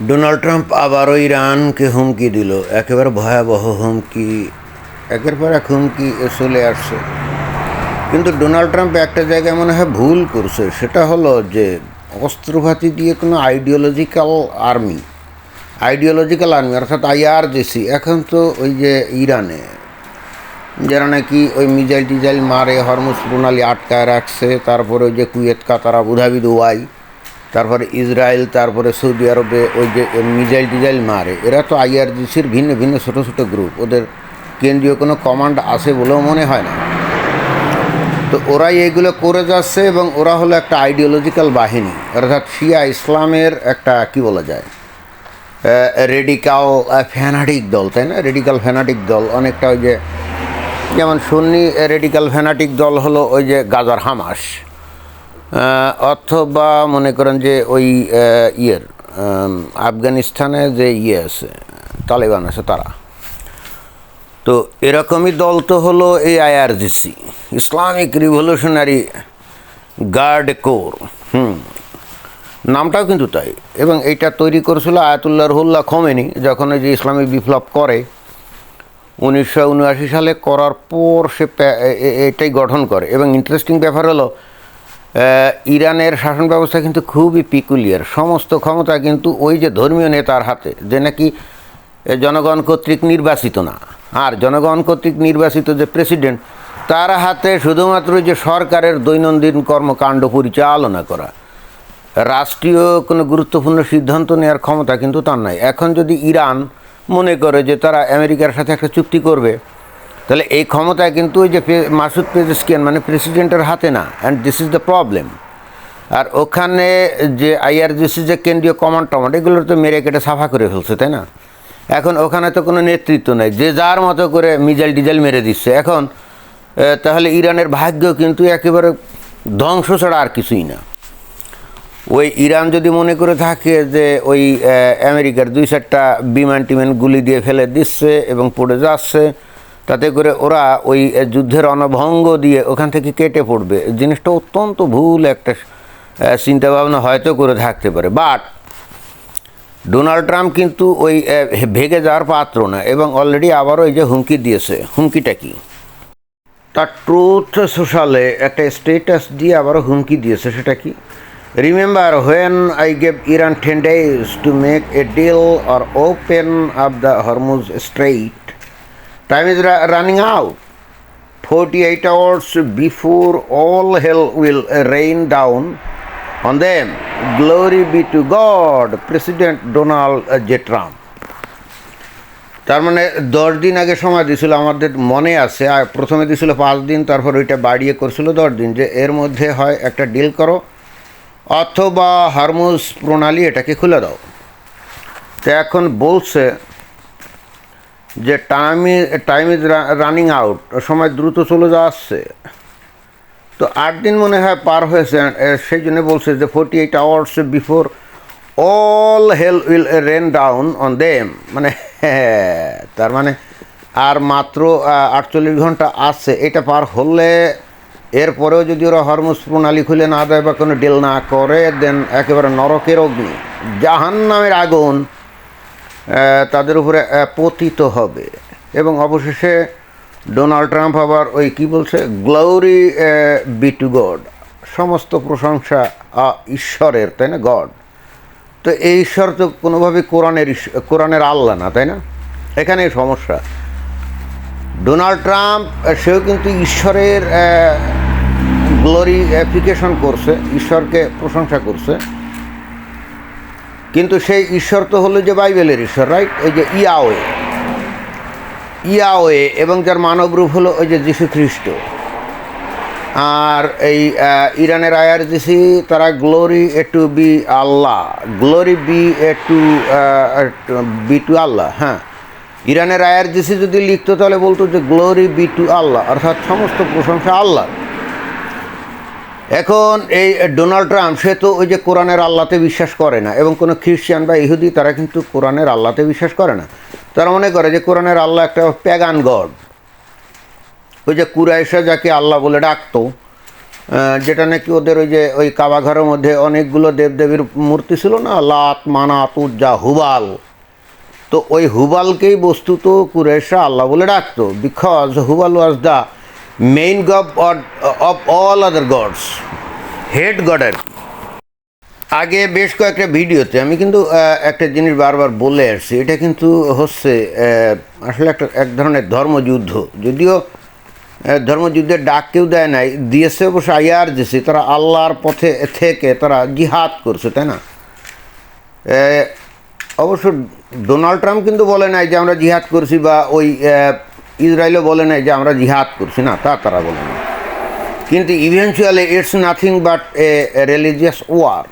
Donald Trump আবারও ইরানকে হুমকি দিল। একেবারে ভয়াবহ হুমকি, একের পর এক হুমকি চলে আসছে। কিন্তু ডোনাল্ড ট্রাম্প একটা জায়গায় মনে হয় ভুল করছে, সেটা হলো যে অস্ত্রঘাতী দিয়ে কোনো আইডিওলজিক্যাল আর্মি অর্থাৎ আইআরজিসি এখন তো ওই যে ইরানে যারা নাকি ওই মিজাইল মারে, হরমুজ প্রণালী আটকায় রাখছে, তারপরে ওই যে কুয়েত, কাতার, আবুধাবি, দুবাই, তারপরে ইসরায়েল, তারপরে সৌদি আরবে ওই যে মিজাইল মারে, এরা তো আইআরজিসির ভিন্ন ভিন্ন ছোটো ছোটো গ্রুপ। ওদের কেন্দ্রীয় কোনো কমান্ড আছে বলেও মনে হয় না। তো ওরাই এইগুলো করে যাচ্ছে এবং ওরা হলো একটা আইডিওলজিক্যাল বাহিনী, অর্থাৎ শিয়া ইসলামের একটা কি বলা যায় রেডিকাল ফ্যানাটিক দল, তাই না? রেডিকাল ফ্যানাটিক দল অনেকটা ওই যে যেমন সুন্নি রেডিকাল ফ্যানাটিক দল হলো ওই যে গাজার হামাস, অথবা মনে করেন যে ওই আফগানিস্তানে যে আছে তালেবান আছে তারা। তো এরকমই দল তো হলো এই IRGC, Islamic revolutionary guard corps. নামটাও কিন্তু তাই। এবং এইটা তৈরি করেছিল আয়াতুল্লাহ রুহুল্লাহ খোমেনি যখন ওই যে ইসলামী বিপ্লব করে 1979 সালে, করার পর সে এটাই গঠন করে। এবং ইন্টারেস্টিং ব্যাপার হলো ইরানের শাসন ব্যবস্থা কিন্তু খুবই পিকুলিয়ার, সমস্ত ক্ষমতা কিন্তু ওই যে ধর্মীয় নেতার হাতে, যে নাকি জনগণ কর্তৃক নির্বাচিত না। আর জনগণ কর্তৃক নির্বাচিত যে প্রেসিডেন্ট, তার হাতে শুধুমাত্র যে সরকারের দৈনন্দিন কর্মকাণ্ড পরিচালনা করা, রাষ্ট্রীয় কোনো গুরুত্বপূর্ণ সিদ্ধান্ত নেওয়ার ক্ষমতা কিন্তু তার নাই। এখন যদি ইরান মনে করে যে তারা আমেরিকার সাথে একটা চুক্তি করবে, তাহলে এই ক্ষমতা কিন্তু ওই যে মাসুদ পেজেশকিয়ান মানে প্রেসিডেন্টের হাতে না। And this is the problem. আর ওখানে যে আইআরজিসি যে কেন্দ্রীয় কমান্ড এগুলোর তো মেরে কেটে সাফা করে ফেলছে, তাই না? এখন ওখানে তো কোনো নেতৃত্ব নেই, যে যার মতো করে মিজাইল মেরে দিচ্ছে এখন। তাহলে ইরানের ভাগ্য কিন্তু একেবারে ধ্বংস ছাড়া আর কিছুই না। ওই ইরান যদি মনে করে থাকে যে ওই আমেরিকার 2-4টা বিমান টিমান গুলি দিয়ে ফেলে দিচ্ছে এবং পড়ে যাচ্ছে, তাতে করে ওরা ওই যুদ্ধের অনভঙ্গ দিয়ে ওখান থেকে কেটে পড়বে, জিনিসটা অত্যন্ত ভুল একটা চিন্তাভাবনা হয়তো করে থাকতে পারে। বাট ডোনাল্ড ট্রাম্প কিন্তু ওই ভেগে যাওয়ার পাত্র না, এবং অলরেডি আবারও এই যে হুমকি দিয়েছে। হুমকিটা কি? তার ট্রুথ সোশ্যালে একটা স্ট্যাটাস দিয়ে আবারও হুমকি দিয়েছে। সেটা কি? Remember when I gave Iran 10 days to make a deal or open up the Hormuz Strait? Time is running out. 48 hours before all hell will rain down on them. Glory be to God, President Donald J. Trump. তার মানে 10 দিন আগে সময় দিয়েছিল, আমাদের মনে আছে। আর প্রথমে দিয়েছিল 5 দিন, তারপর ওইটা বাড়িয়ে করছিল 10 দিন, যে এর মধ্যে হয় একটা ডিল করো অথবা হরমুজ প্রণালী এটাকে খুলে দাও। তো এখন বলছে যে টাইম ইজ রানিং আউট, সময় দ্রুত চলে যাচ্ছে। তো 8 দিন মনে হয় পার হয়েছে, সেই জন্য বলছে যে 48 hours before all hell will rain down on them. মানে তার মানে আর মাত্র 48 ঘন্টা আছে। এটা পার হলে, এরপরেও যদি ওরা হরমুজ প্রণালী খুলে না দেয় বা কোনো ডিল না করে, দেন একেবারে নরকের অগ্নি, জাহান্নামের আগুন তাদের উপরে পতিত হবে। এবং অবশেষে ডোনাল্ড ট্রাম্প আবার ওই কী বলছে, গ্লোরি বি টু গড, সমস্ত প্রশংসা ঈশ্বরের, তাই না? গড। তো এই ঈশ্বর তো কোনোভাবে কোরআনের আল্লাহ না, তাই না? এখানেই সমস্যা। ডোনাল্ড ট্রাম্প সেও কিন্তু ঈশ্বরের গ্লোরিফিকেশন করছে, ঈশ্বরকে প্রশংসা করছে, কিন্তু সেই ঈশ্বর তো হলো যে বাইবেলের ঈশ্বর, রাইট? ওই যে ইয়াওয়ে, এবং যার মানবরূপ হলো ওই যে যীশু খ্রিস্ট। আর এই ইরানের আইআরজিসি তারা glory to be Allah, glory be to Allah. হ্যাঁ, ইরানের আইআরজিসি যদি লিখতো তাহলে বলতো যে গ্লোরি বি টু আল্লাহ, অর্থাৎ সমস্ত প্রশংসা আল্লাহ। এখন এই ডোনাল্ড ট্রাম্প সে তো ওই যে কোরআনের আল্লাহতে বিশ্বাস করে না, এবং কোনো খ্রিশ্চান বা ইহুদি তারা কিন্তু কোরআনের আল্লাহতে বিশ্বাস করে না। তারা মনে করে যে কোরআনের আল্লাহ একটা প্যাগান গড। ওই যে কুরাইশা যাকে আল্লাহ বলে ডাকতো, যেটা নাকি ওদের ওই যে ওই কাবা ঘরের মধ্যে অনেকগুলো দেবদেবীর মূর্তি ছিল না, লাত, মানাত, উজ্জা, হুবাল। তো ওই হুবালকেই বস্তুত কুরাইশরা আল্লাহ বলে ডাকতো, because Hubal was the main god of all other gods, head গডের। আগে বেশ কয়েকটা ভিডিওতে আমি কিন্তু একটা জিনিস বারবার বলে আসছি, এটা কিন্তু হচ্ছে আসলে এক ধরনের ধর্মযুদ্ধ। যদিও ধর্মযুদ্ধের ডাক কেউ দেয় নাই, দিয়েছে অবশ্য IRGC, তারা আল্লাহর পথে থেকে তারা জিহাদ করছে, তাই না? অবশ্য ডোনাল্ড ট্রাম্প কিন্তু বলে নাই যে আমরা জিহাদ করছি, বা ওই ইসরায়েলও বলে নাই যে আমরা জিহাদ করছি, না, তারা বলে না। কিন্তু eventually it's nothing but a religious war.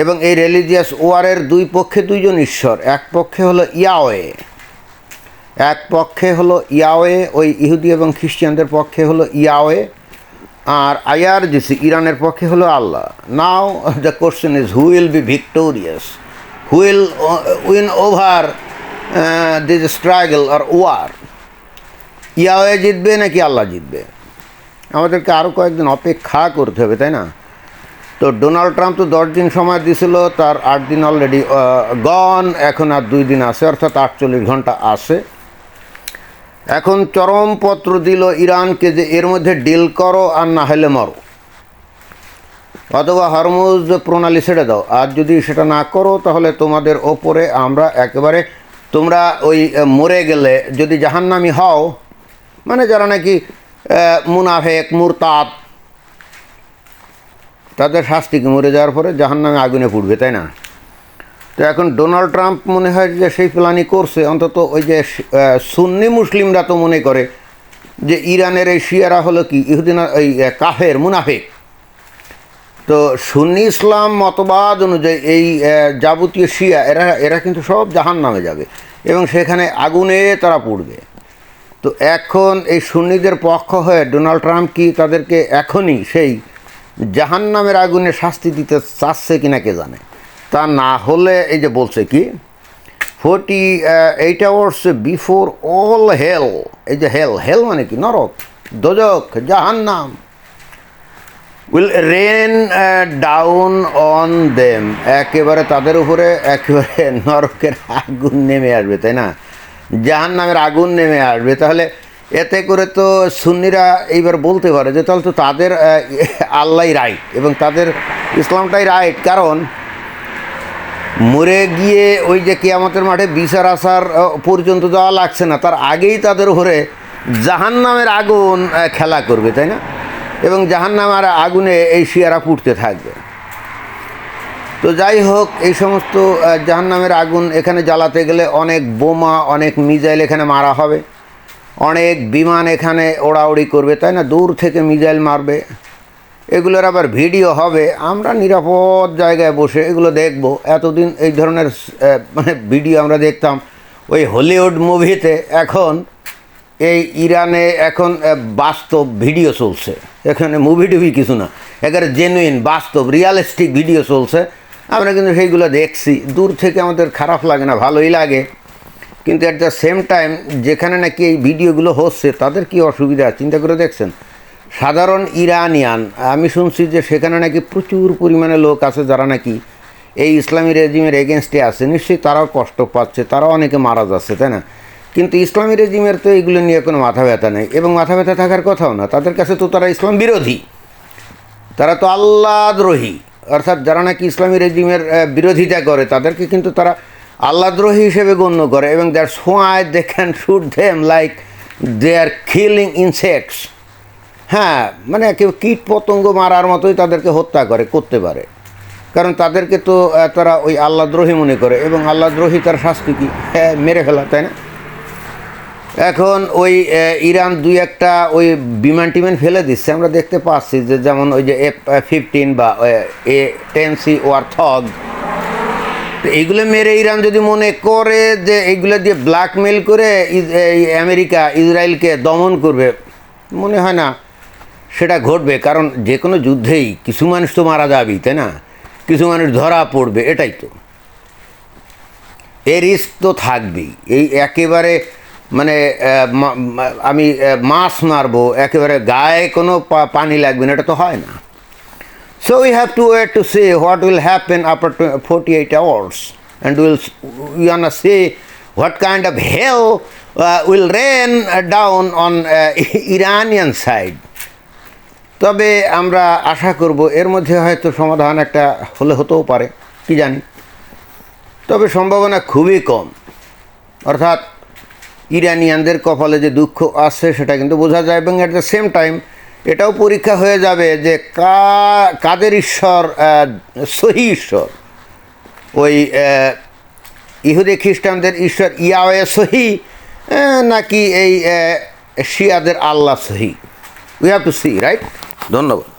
এবং এই রিলিজিয়াস ওয়ারের দুই পক্ষে দুইজন ঈশ্বর, এক পক্ষে হলো ইয়াওয়ে, এক পক্ষে হলো ইয়াওয়ে, ওই ইহুদি এবং খ্রিস্টানদের পক্ষে হলো ইয়াওয়ে, আর IRGC ইরানের পক্ষে হলো Allah. Now the question is who will be victorious, who will win over this struggle আর ওয়ার? ইয়াওয়ে জিতবে নাকি আল্লাহ জিতবে? আমাদেরকে আরও কয়েকদিন অপেক্ষা করতে হবে, তাই না? তো ডোনাল্ড ট্রাম্প তো 10 দিন সময় দিয়েছিল, তার 8 দিন অলরেডি গন, এখন আর 2 দিন আছে, অর্থাৎ 48 ঘন্টা আছে। এখন চরমপত্র দিল ইরানকে যে এর মধ্যে ডিল করো আর না হলে মরো, অথবা হরমুজ প্রণালী ছেড়ে দাও, আর যদি সেটা না করো তাহলে তোমাদের ওপরে আমরা একেবারে, তোমরা ওই মরে গেলে যদি জাহান্নামী হও, মানে যারা নাকি মুনাফেক, মুরতাদ, তাদের শাস্তি কি মরে যাওয়ার পরে জাহান্নামে আগুনে পুড়বে, তাই না? তো এখন ডোনাল্ড ট্রাম্প মনে হয় যে সেই প্ল্যানই করছে। অন্তত ওই যে সুন্নি মুসলিমরা তো মনে করে যে ইরানের এই শিয়ারা হলো কি ইহুদিনা, ওই কাফের, মুনাফেক। তো সুন্নি ইসলাম মতবাদ অনুযায়ী এই যাবতীয় শিয়া এরা কিন্তু সব জাহান্নামে যাবে এবং সেখানে আগুনে তারা পুড়বে। তো এখন এই সুন্নিদের পক্ষ হয়ে ডোনাল্ড ট্রাম্প কি তাদেরকে এখনই সেই জাহান্নামের আগুনে শাস্তি দিতে চাচ্ছে কিনা কে জানে। তা না হলে এই যে বলছে কি 48 hours বিফোর অল হেল, এই যে হেল মানে কি নরক, দোজখ, জাহান্নাম, will rain down on them, একেবারে তাদের উপরে একেবারে নরকের আগুন নেমে আসবে, তাই না? জাহান্নামের আগুন নেমে আসবে। তাহলে এতে করে তো সুন্নিরা এইবার বলতে পারে যে তাহলে তো তাদের আল্লাহই রাইট এবং তাদের ইসলামটাই রাইট, কারণ মরে গিয়ে ওই যে কিয়ামতের মাঠে বিচার আসার পর্যন্ত যাওয়া লাগছে না, তার আগেই তাদের উপরে জাহান্নামের আগুন খেলা করবে, তাই না? এবং জাহান্নামের আগুনে এই শিয়ারা পুড়তে থাকবে। তো যাই হোক, এই সমস্ত জাহান্নামের আগুন এখানে জ্বালাতে গেলে অনেক বোমা, অনেক মিসাইল এখানে মারা হবে, অনেক বিমান এখানে ওড়াউড়ি করবে, তাই না? দূর থেকে মিসাইল মারবে, এগুলোর আবার ভিডিও হবে, আমরা নিরাপদ জায়গায় বসে এগুলো দেখব। এতদিন এই ধরনের মানে ভিডিও আমরা দেখতাম ওই হলিউড মুভিতে, এখন এই ইরানে এখন বাস্তব ভিডিও চলছে, এখানে মুভি টুভি কিছু না, একেবারে জেনুইন বাস্তব রিয়ালিস্টিক ভিডিও চলছে। আমরা কিন্তু সেইগুলো দেখছি, দূর থেকে আমাদের খারাপ লাগে না, ভালোই লাগে। কিন্তু অ্যাট দ্য সেম টাইম যেখানে নাকি এই ভিডিওগুলো হচ্ছে তাদের কি অসুবিধা চিন্তা করে দেখছেন? সাধারণ ইরানিয়ান, আমি শুনছি যে সেখানে নাকি প্রচুর পরিমাণে লোক আছে যারা নাকি এই ইসলামী রেজিমের এগেনস্টে আছে, নিশ্চয়ই তারাও কষ্ট পাচ্ছে, তারাও অনেকে মারা যাচ্ছে, তাই না? কিন্তু ইসলামী রেজিমের তো এইগুলো নিয়ে কোনো মাথা ব্যথা নেই এবং মাথা ব্যথা থাকার কথাও না, তাদের কাছে তো তারা ইসলাম বিরোধী, তারা তো আল্লাহদ্রোহী। অর্থাৎ যারা নাকি ইসলামী রেজিমের বিরোধিতা করে তাদেরকে কিন্তু তারা আল্লাহদ্রোহী হিসেবে গণ্য করে, এবং that's why they can shoot them like they are killing insects. হ্যাঁ, মানে কেউ কীট পতঙ্গ মারার মতোই তাদেরকে হত্যা করতে পারে, কারণ তাদেরকে তো তারা ওই আল্লাহদ্রোহী মনে করে, এবং আল্লাহদ্রোহী তার শাস্তি কি? হ্যাঁ, মেরে ফেলা, তাই না? এখন ওই ইরান 2-1টা ওই বিমান টিমান ফেলে দিচ্ছে, আমরা দেখতে পাচ্ছি যে যেমন ওই যে F-15 বা A-10C ওয়ারথগ, তো এইগুলো মেরে ইরান যদি মনে করে যে এইগুলো দিয়ে ব্ল্যাকমেল করে আমেরিকা ইসরায়েলকে দমন করবে, মনে হয় না সেটা ঘটবে। কারণ যে কোনো যুদ্ধেই কিছু মানুষ তো মারা যাবেই, তাই না? কিছু মানুষ ধরা পড়বে, এটাই তো, এর রিস্ক তো থাকবেই। এই একেবারে মানে আমি মাছ মারবো, একেবারে গায়ে কোনো পানি লাগবে না, এটা তো হয় না। So we have to wait to see what will happen after 48 hours, and we wanna see what kind of hell will rain down on Iranian side. তবে আমরা আশা করব এর মধ্যে হয়তো সমাধান একটা হতেও পারে, কি জানি, তবে সম্ভাবনা খুবই কম। অর্থাৎ ইরানিয়ানদের কপালে যে দুঃখ আছে সেটা কিন্তু বোঝা যায়, এবং অ্যাট দ্য সেম টাইম এটাও পরীক্ষা হয়ে যাবে যে কাদের ঈশ্বর সহি ঈশ্বর, ওই ইহুদি খ্রিস্টানদের ঈশ্বর ইয়াওয়ে সহি নাকি এই শিয়াদের আল্লাহ সহি। We have to see, right? ধন্যবাদ।